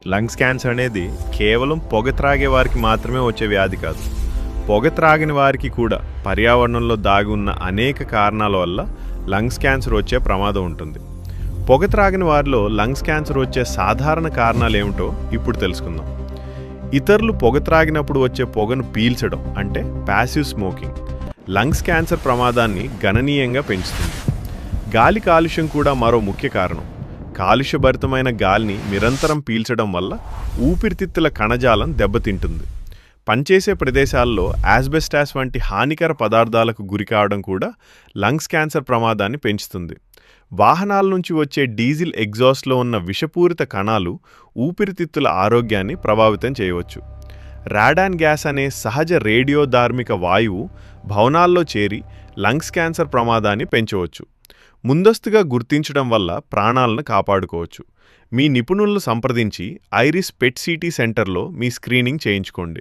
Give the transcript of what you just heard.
Lungs cancer అనేది కేవలం పొగ త్రాగే వారికి మాత్రమే వచ్చే వ్యాధి కాదు. పొగ త్రాగని వారికి కూడా పర్యావరణంలో దాగి ఉన్న అనేక కారణాల వల్ల లంగ్స్ క్యాన్సర్ వచ్చే ప్రమాదం ఉంటుంది. పొగ త్రాగని వారిలో లంగ్స్ క్యాన్సర్ వచ్చే సాధారణ కారణాలు ఏమిటో ఇప్పుడు తెలుసుకుందాం. ఇతరులు పొగ త్రాగినప్పుడు వచ్చే పొగను పీల్చడం అంటే ప్యాసివ్ స్మోకింగ్ లంగ్స్ క్యాన్సర్ ప్రమాదాన్ని గణనీయంగా పెంచుతుంది. గాలి కాలుష్యం కూడా మరో ముఖ్య కారణం. కాలుష్యభరితమైన గాలిని నిరంతరం పీల్చడం వల్ల ఊపిరితిత్తుల కణజాలం దెబ్బతింటుంది. పనిచేసే ప్రదేశాల్లో యాస్బెస్టాస్ వంటి హానికర పదార్థాలకు గురికావడం కూడా లంగ్స్ క్యాన్సర్ ప్రమాదాన్ని పెంచుతుంది. వాహనాల నుంచి వచ్చే డీజిల్ ఎగ్జాస్ట్లో ఉన్న విషపూరిత కణాలు ఊపిరితిత్తుల ఆరోగ్యాన్ని ప్రభావితం చేయవచ్చు. రాడాన్ గ్యాస్ అనే సహజ రేడియోధార్మిక వాయువు భవనాల్లో చేరి లంగ్స్ క్యాన్సర్ ప్రమాదాన్ని పెంచవచ్చు. ముందస్తుగా గుర్తించడం వల్ల ప్రాణాలను కాపాడుకోవచ్చు. మీ నిపుణులను సంప్రదించి ఐరిస్ పెట్ సిటీ సెంటర్లో మీ స్క్రీనింగ్ చేయించుకోండి.